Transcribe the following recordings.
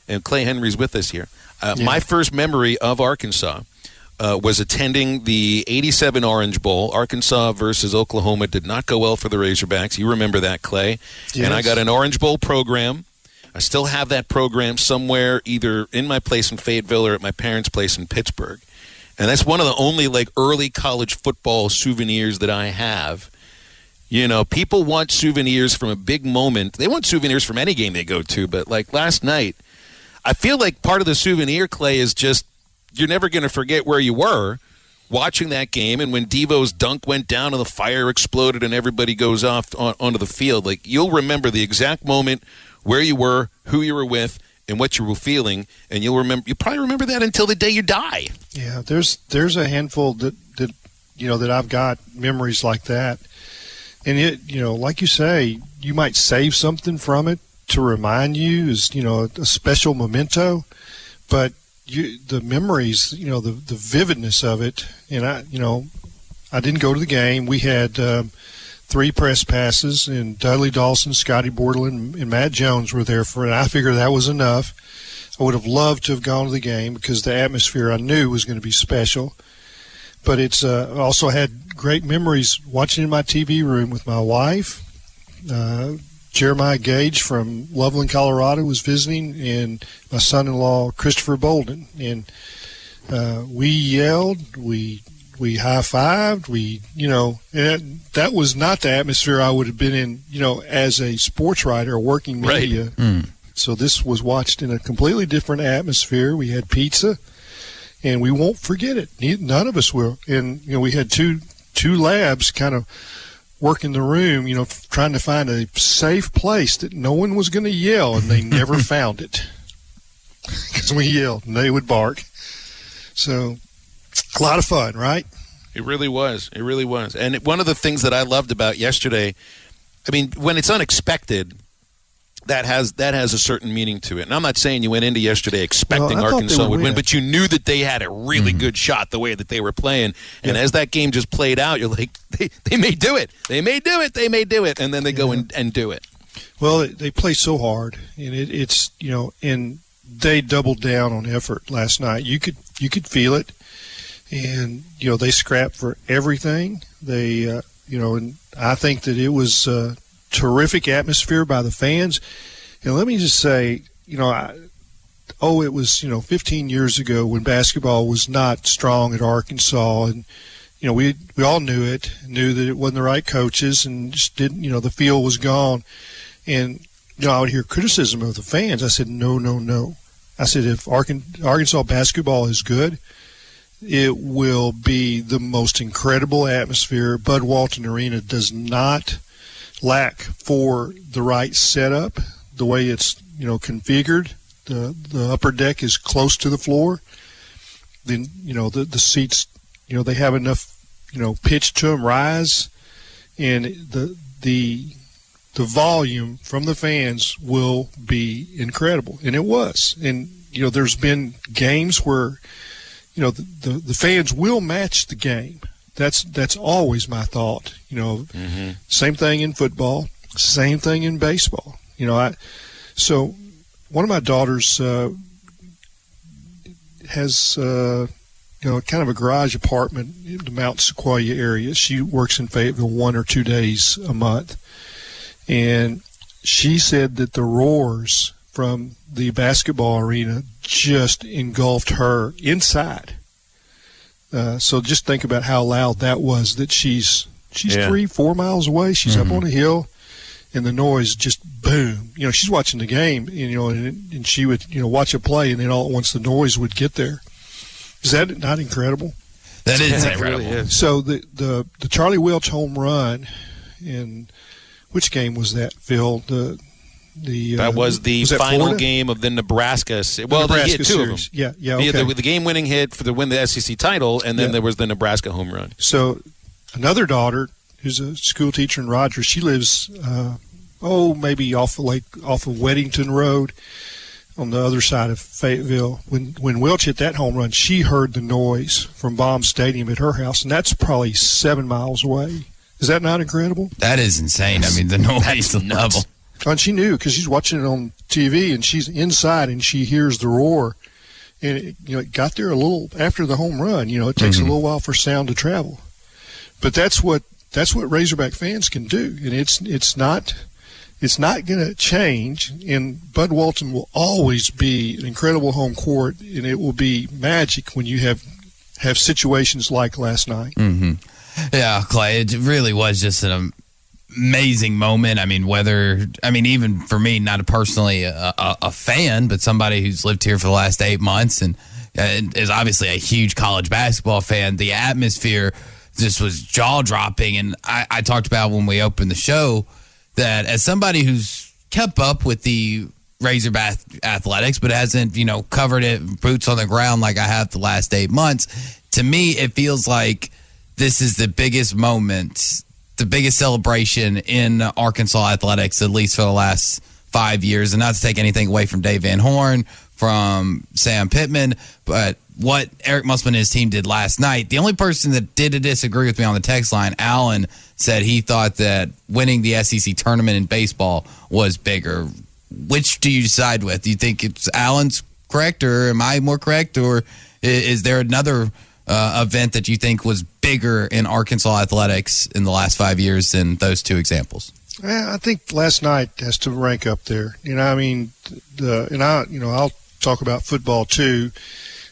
and Clay Henry's with us here. My first memory of Arkansas was attending the 87 Orange Bowl. Arkansas versus Oklahoma did not go well for the Razorbacks. You remember that, Clay. Yes. And I got an Orange Bowl program. I still have that program somewhere, either in my place in Fayetteville or at my parents' place in Pittsburgh. And that's one of the only early college football souvenirs that I have. You know, people want souvenirs from a big moment. They want souvenirs from any game they go to. But last night, I feel like part of the souvenir, Clay, is just you're never going to forget where you were watching that game. And when Devo's dunk went down and the fire exploded and everybody goes off onto the field, you'll remember the exact moment where you were, who you were with, and what you were feeling, and you'll probably remember that until the day you die. Yeah, there's a handful that I've got memories like that, and it like you say, you might save something from it to remind you as a special memento, but the memories, the vividness of it, and I didn't go to the game. We had 3 press passes, and Dudley Dawson, Scotty Bordelin, and Matt Jones were there for it. I figured that was enough. I would have loved to have gone to the game because the atmosphere I knew was going to be special. But it's also had great memories watching in my TV room with my wife. Jeremiah Gage from Loveland, Colorado was visiting, and my son-in-law, Christopher Bolden. And we yelled, we high-fived, and that was not the atmosphere I would have been in, as a sports writer or working media. Right. Mm. So this was watched in a completely different atmosphere. We had pizza, and we won't forget it. None of us will. And, we had two labs kind of working the room, trying to find a safe place that no one was going to yell, and they never found it because we yelled, and they would bark. So a lot of fun, right? It really was. It really was. And one of the things that I loved about yesterday, when it's unexpected, that has a certain meaning to it. And I'm not saying you went into yesterday expecting Arkansas would win, but you knew that they had a really good shot the way that they were playing. And as that game just played out, you're like, they may do it. They may do it. They may do it. And then they go and do it. Well, they play so hard, and it's and they doubled down on effort last night. You could feel it. And, they scrapped for everything. They, and I think that it was a terrific atmosphere by the fans. And let me just say, it was, 15 years ago when basketball was not strong at Arkansas. And, we all knew that it wasn't the right coaches and just didn't, the feel was gone. And, I would hear criticism of the fans. I said, no. I said, if Arkansas basketball is good, it will be the most incredible atmosphere. Bud Walton Arena does not lack for the right setup, the way it's configured. The upper deck is close to the floor. Then the seats, they have enough pitch to them, rise, and the volume from the fans will be incredible, and it was. And there's been games where the fans will match the game. That's always my thought. Same thing in football, same thing in baseball. So one of my daughters has kind of a garage apartment in the Mount Sequoia area. She works in Fayetteville 1 or 2 days a month, and she said that the roars from the basketball arena just engulfed her inside. So just think about how loud that was, that she's 3-4 miles away. She's up on a hill, and the noise just boom. She's watching the game, and she would, watch a play, and then all at once the noise would get there. Is that not incredible? That is incredible. Really is. So the Charlie Welch home run, in which game was that, Phil? That was the final Florida? Game of the Nebraska. Well, he hit two series. of them. Yeah, okay. The game-winning hit to win the SEC title, and then there was the Nebraska home run. So another daughter, who's a school teacher in Rogers, she lives, maybe off of Weddington Road, on the other side of Fayetteville. When Welch hit that home run, she heard the noise from Baum Stadium at her house, and that's probably 7 miles away. Is that not incredible? That is insane. The noise level. And she knew because she's watching it on TV, and she's inside, and she hears the roar. And it got there a little after the home run. It takes a little while for sound to travel, but that's what Razorback fans can do, and it's not going to change. And Bud Walton will always be an incredible home court, and it will be magic when you have situations like last night. Mm-hmm. Yeah, Clay, it really was just an amazing moment. Even for me, not personally a fan, but somebody who's lived here for the last 8 months and is obviously a huge college basketball fan, the atmosphere just was jaw-dropping. And I talked about when we opened the show that as somebody who's kept up with the Razorback athletics but hasn't, covered it boots on the ground like I have the last 8 months, to me it feels like this is the biggest moment, the biggest celebration in Arkansas athletics, at least for the last 5 years. And not to take anything away from Dave Van Horn, from Sam Pittman, but what Eric Musselman and his team did last night, the only person that did disagree with me on the text line, Alan, said he thought that winning the SEC tournament in baseball was bigger. Which do you side with? Do you think it's Alan's correct, or am I more correct, or is there another event that you think was bigger in Arkansas athletics in the last 5 years than those two examples? I think last night has to rank up there. I'll talk about football too,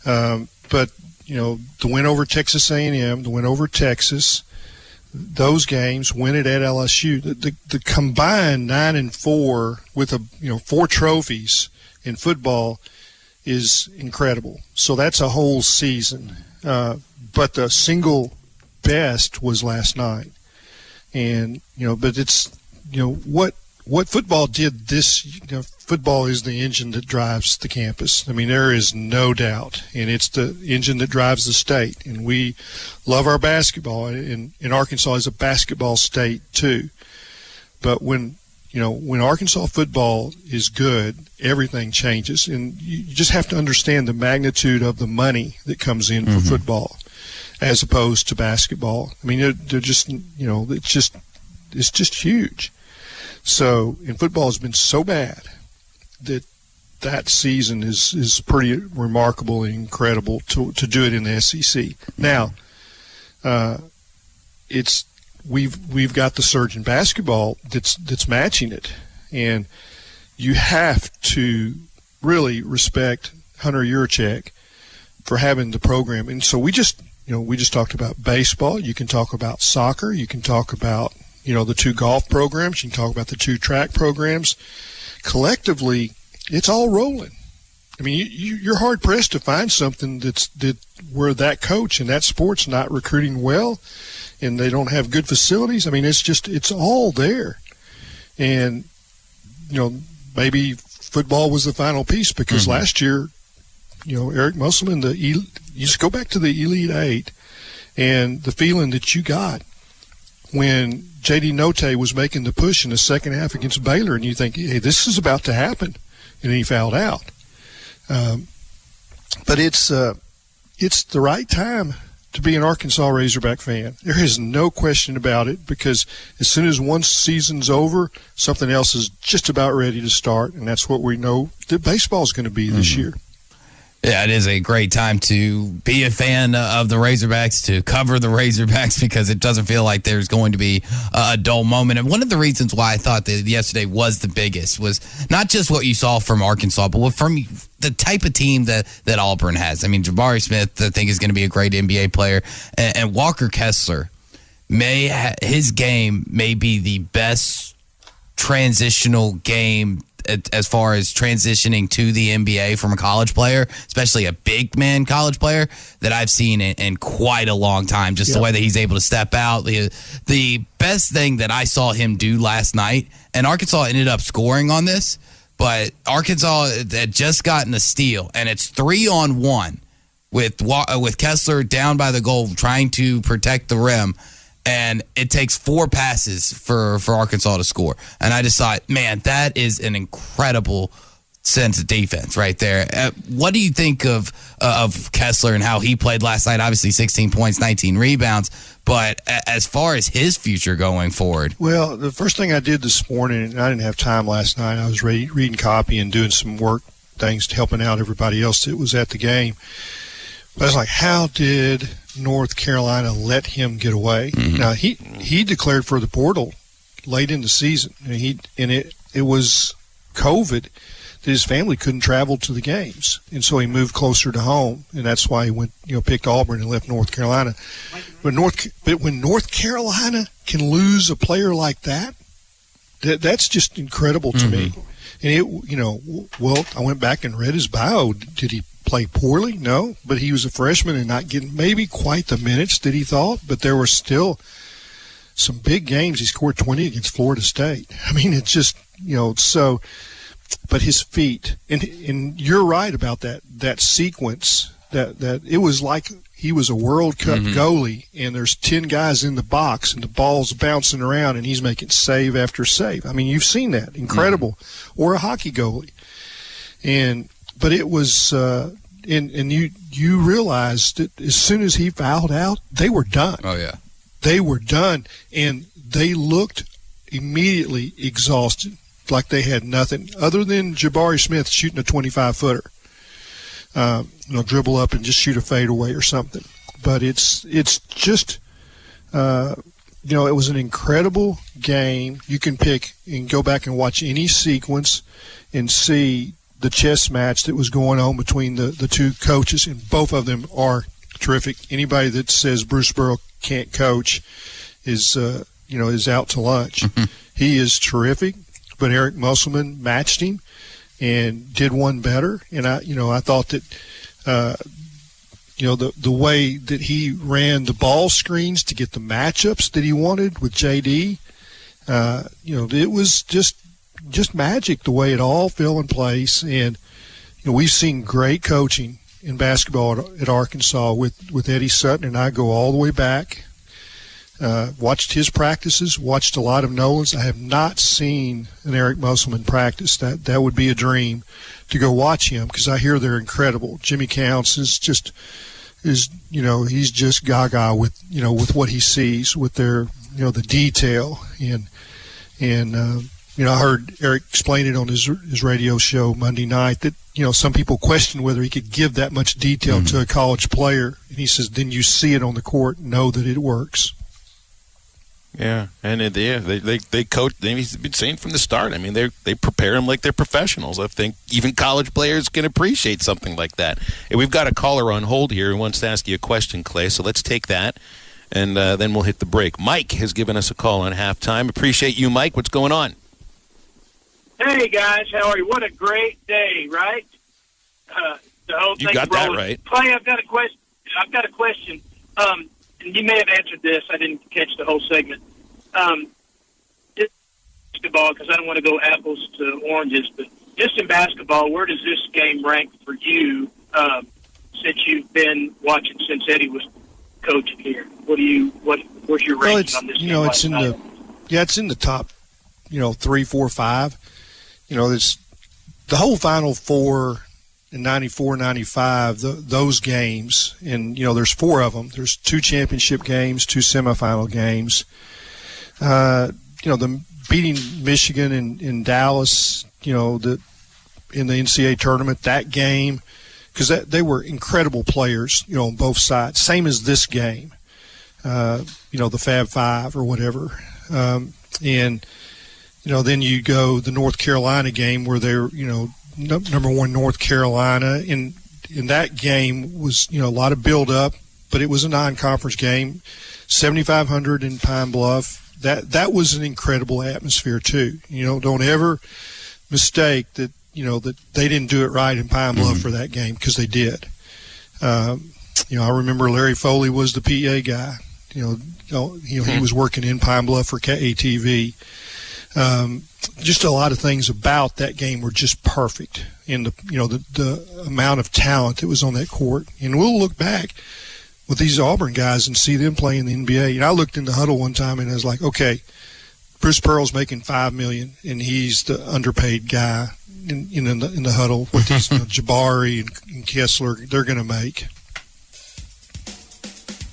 but the win over Texas A&M, the win over Texas, those games, win it at LSU, the combined 9-4 with 4 trophies in football is incredible. So that's a whole season. But the single best was last night. And, but it's, what football did this, football is the engine that drives the campus. There is no doubt. And it's the engine that drives the state. And we love our basketball. And Arkansas is a basketball state too. But when Arkansas football is good, everything changes. And you just have to understand the magnitude of the money that comes in for football as opposed to basketball. They're just, it's just huge. So, and football has been so bad that season is pretty remarkable and incredible to do it in the SEC. Now, we've got the surge in basketball that's matching it, and you have to really respect Hunter Yurachek for having the program. And so we just talked about baseball. You can talk about soccer. You can talk about the 2 golf programs. You can talk about the 2 track programs. Collectively, it's all rolling. You're hard pressed to find something where that coach and that sport's not recruiting well, and they don't have good facilities. It's all there. And maybe football was the final piece because last year, Eric Musselman, you just go back to the Elite Eight, and the feeling that you got when J.D. Notte was making the push in the second half against Baylor, and you think, hey, this is about to happen, and he fouled out. But it's the right time to be an Arkansas Razorback fan. There is no question about it, because as soon as one season's over, something else is just about ready to start, and that's what we know that baseball is going to be this year. Yeah, it is a great time to be a fan of the Razorbacks, to cover the Razorbacks, because it doesn't feel like there's going to be a dull moment. And one of the reasons why I thought that yesterday was the biggest was not just what you saw from Arkansas, but from the type of team that Auburn has. Jabari Smith, I think, is going to be a great NBA player. And Walker Kessler, his game may be the best transitional game as far as transitioning to the NBA from a college player, especially a big man college player, that I've seen in quite a long time. Just the way that he's able to step out. The best thing that I saw him do last night, and Arkansas ended up scoring on this, but Arkansas had just gotten a steal, and it's 3-on-1 with Kessler down by the goal trying to protect the rim. And it takes 4 passes for Arkansas to score. And I just thought, man, that is an incredible sense of defense right there. What do you think of Kessler and how he played last night? Obviously 16 points, 19 rebounds, but as far as his future going forward? Well, the first thing I did this morning, and I didn't have time last night, I was reading copy and doing some work things to helping out everybody else that was at the game. But I was like, how did North Carolina let him get away? Mm-hmm. Now, he declared for the portal late in the season, and it was COVID that his family couldn't travel to the games, and so he moved closer to home, and that's why he went, picked Auburn and left North Carolina. But when North Carolina can lose a player like that's just incredible to me. And I went back and read his bio. Did he play poorly? No, but he was a freshman and not getting maybe quite the minutes that he thought, but there were still some big games. He scored 20 against Florida State. I mean, it's just, so, but his feet, and you're right about that sequence, that it was like he was a World Cup goalie, and there's 10 guys in the box, and the ball's bouncing around, and he's making save after save. I mean, you've seen that. Incredible. Or a hockey goalie. But it was and you realized that as soon as he fouled out, they were done. Oh, yeah. They were done, and they looked immediately exhausted, like they had nothing other than Jabari Smith shooting a 25-footer. Dribble up and just shoot a fadeaway or something. But it's just, it was an incredible game. You can pick and go back and watch any sequence and see the chess match that was going on between the two coaches, and both of them are terrific. Anybody that says Bruce Burrow can't coach is out to lunch. He is terrific, but Eric Musselman matched him and did one better. And I thought that, the way that he ran the ball screens to get the matchups that he wanted with JD, it was just magic the way it all fell in place. And, we've seen great coaching in basketball at Arkansas with Eddie Sutton, and I go all the way back. Watched his practices, watched a lot of Nolan's. I have not seen an Eric Musselman practice. That would be a dream to go watch him, because I hear they're incredible. Jimmy Counts is he's just gaga with what he sees with their the detail, and I heard Eric explain it on his radio show Monday night that some people question whether he could give that much detail to a college player, and he says then you see it on the court, know that it works. Yeah, and they coach. He's been saying from the start. I mean, they prepare them like they're professionals. I think even college players can appreciate something like that. And we've got a caller on hold here who wants to ask you a question, Clay. So let's take that, and then we'll hit the break. Mike has given us a call on halftime. Appreciate you, Mike. What's going on? Hey guys, how are you? What a great day, right? The whole thing. You got that right, Clay. I've got a question. And you may have answered this. I didn't catch the whole segment. Just basketball, because I don't want to go apples to oranges, but just in basketball, where does this game rank for you since you've been watching since Eddie was coaching here? Where's your ranking on this game? It's in the top, 3, 4, 5. It's the whole Final Four. In 94, 95, those games, and, there's 4 of them. There's 2 championship games, 2 semifinal games. The beating Michigan in Dallas, in the NCAA tournament, that game, because they were incredible players, on both sides. Same as this game, the Fab Five or whatever. And, then you go the North Carolina game where they're, number 1 North Carolina, in that game was a lot of build up, but it was a non-conference game. 7,500 in Pine Bluff. That was an incredible atmosphere too. Don't ever mistake that that they didn't do it right in Pine Bluff for that game, because they did. I remember Larry Foley was the PA guy. He was working in Pine Bluff for KATV. Just a lot of things about that game were just perfect, and the amount of talent that was on that court. And we'll look back with these Auburn guys and see them play in the NBA. And I looked in the huddle one time and I was like, okay, Bruce Pearl's making $5 million, and he's the underpaid guy. in the huddle what these Jabari and Kessler they're going to make.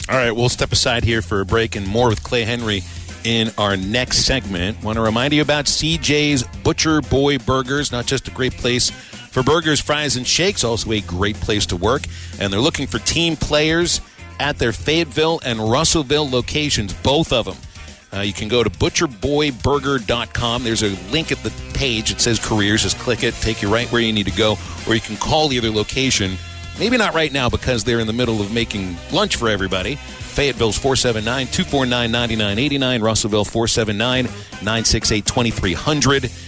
All right, we'll step aside here for a break and more with Clay Henry in our next segment. Want to remind you about CJ's Butcher Boy Burgers, not just a great place for burgers, fries, and shakes, also a great place to work. And they're looking for team players at their Fayetteville and Russellville locations, both of them. You can go to butcherboyburger.com. There's a link at the page. It says careers. Just click it, take you right where you need to go. Or you can call either location. Maybe not right now because they're in the middle of making lunch for everybody. Fayetteville's 479-249-9989. Russellville 479-968-2300.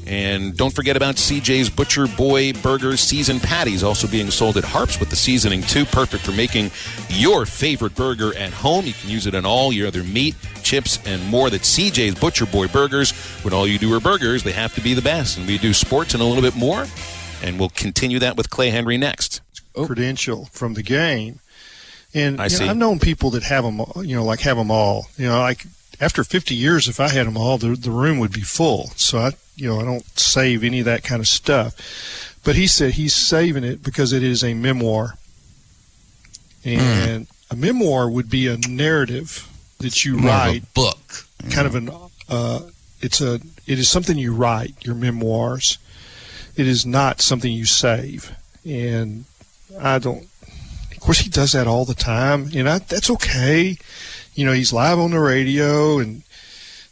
And don't forget about CJ's Butcher Boy Burgers seasoned patties, also being sold at Harps with the seasoning too. Perfect for making your favorite burger at home. You can use it on all your other meat, chips, and more. That's CJ's Butcher Boy Burgers. When all you do are burgers, they have to be the best. And we do sports and a little bit more. And we'll continue that with Clay Henry next. Credential from the game. And I see. I've known people that have them, have them all. Like after 50 years, if I had them all, the room would be full. So I don't save any of that kind of stuff. But he said he's saving it because it is a memoir. And a memoir would be a narrative that you write. A book. Kind of it is something you write, your memoirs. It is not something you save. And of course he does that all the time. And that's okay. He's live on the radio and,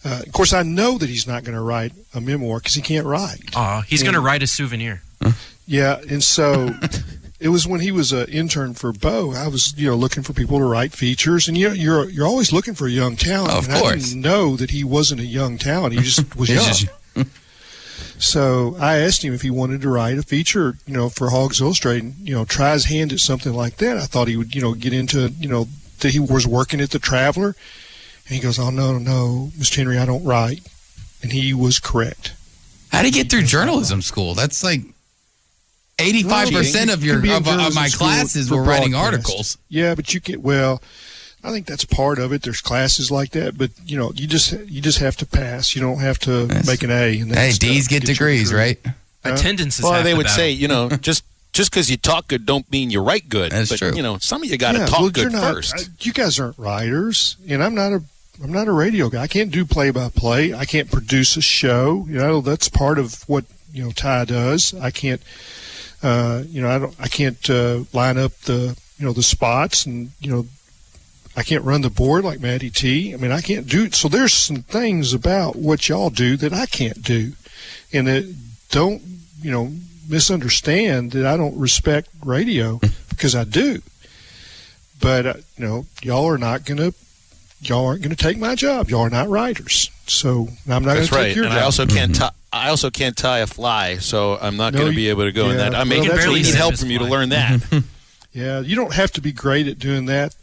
of course, I know that he's not going to write a memoir because he can't write. He's going to write a souvenir. Yeah, and so it was when he was an intern for Bo. I was, looking for people to write features, and you're always looking for a young talent. Of course. I didn't know that he wasn't a young talent. He just was young. So I asked him if he wanted to write a feature, for Hawgs Illustrated. Try his hand at something like that. I thought he would, get into, that he was working at the Traveler. And he goes, "Oh, no, Mr. Henry, I don't write." And he was correct. How do you get through journalism school? That's like 85% of my classes were writing articles. Yeah, but I think that's part of it. There's classes like that, but you just have to pass. You don't have to make an A. And hey, D's get degrees, right? Attendance is well, half they the would battle. say, just because you talk good don't mean you write good. That's but, true. Some of you got to talk good first. You guys aren't writers, and I'm not a radio guy. I can't do play-by-play. I can't produce a show. That's part of what Ty does. I can't. I can't line up the spots, and I can't run the board like Matty T. I mean, I can't do it. So there's some things about what y'all do that I can't do, and that don't misunderstand that I don't respect radio because I do. But y'all aren't going to take my job. Y'all are not writers, so I'm not going to take your job. And I also can't tie a fly, so I'm not going to be able to go in that. I need help from you to learn that. Yeah, you don't have to be great at doing that,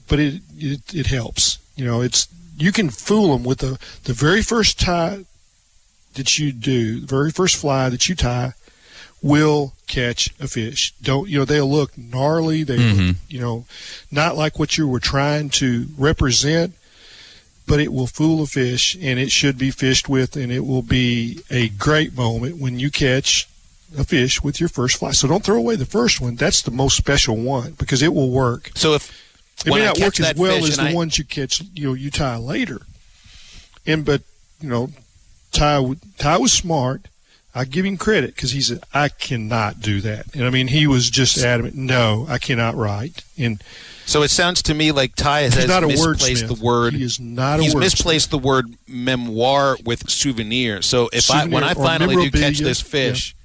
but it helps. You can fool them with the very first tie that you do, the very first fly that you tie will catch a fish. They'll look gnarly. They look, not like what you were trying to represent, but it will fool a fish, and it should be fished with, and it will be a great moment when you catch a fish with your first fly. So don't throw away the first one. That's the most special one because it will work. So it may not work as well as the ones you catch, you tie later. But Ty was smart. I give him credit because he said, "I cannot do that." And I mean, he was just adamant, "No, I cannot write." And so it sounds to me like Ty has misplaced the word. He is not a He's wordsmith. misplaced the word memoir with souvenir. So when I finally do catch this fish,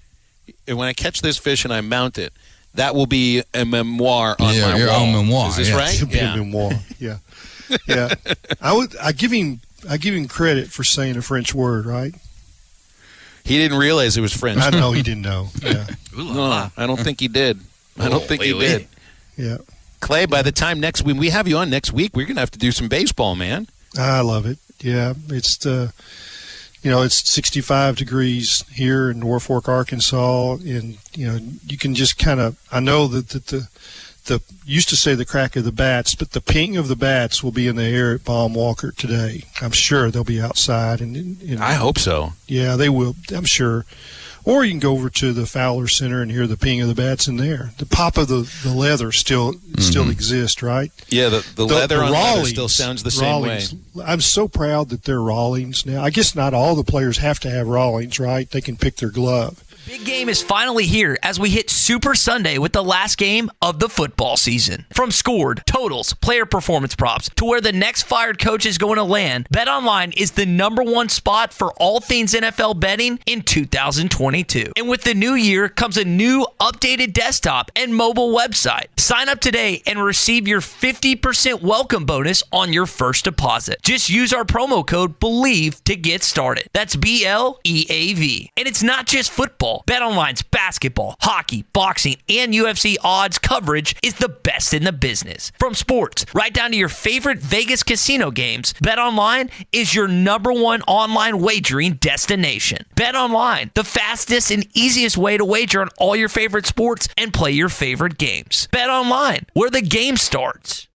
when I catch this fish and I mount it, that will be a memoir on my your wall. own memoir. Is this right? It'll be a memoir. Yeah, yeah. I give him credit for saying a French word, right? He didn't realize it was French. I know he didn't know. Yeah. No, I don't think he did. I don't think he did. Yeah. Clay, by the time we have you on next week, we're going to have to do some baseball, man. I love it. Yeah, it's it's 65 degrees here in Norfolk, Arkansas, and you can just kind of. I know that the used to say the crack of the bats, but the ping of the bats will be in the air at Baum Walker today. I'm sure they'll be outside, and I hope so. Yeah, they will. I'm sure. Or you can go over to the Fowler Center and hear the ping of the bats in there. The pop of the leather still exists, right? Yeah, the leather on leather still sounds the same way. I'm so proud that they're Rawlings now. I guess not all the players have to have Rawlings, right? They can pick their glove. Big game is finally here as we hit Super Sunday with the last game of the football season. From scored, totals, player performance props, to where the next fired coach is going to land, BetOnline is the #1 spot for all things NFL betting in 2022. And with the new year comes a new updated desktop and mobile website. Sign up today and receive your 50% welcome bonus on your first deposit. Just use our promo code BELIEVE to get started. That's BLEAV. And it's not just football. BetOnline's basketball, hockey, boxing, and UFC odds coverage is the best in the business. From sports right down to your favorite Vegas casino games, BetOnline is your #1 online wagering destination. BetOnline, the fastest and easiest way to wager on all your favorite sports and play your favorite games. BetOnline, where the game starts.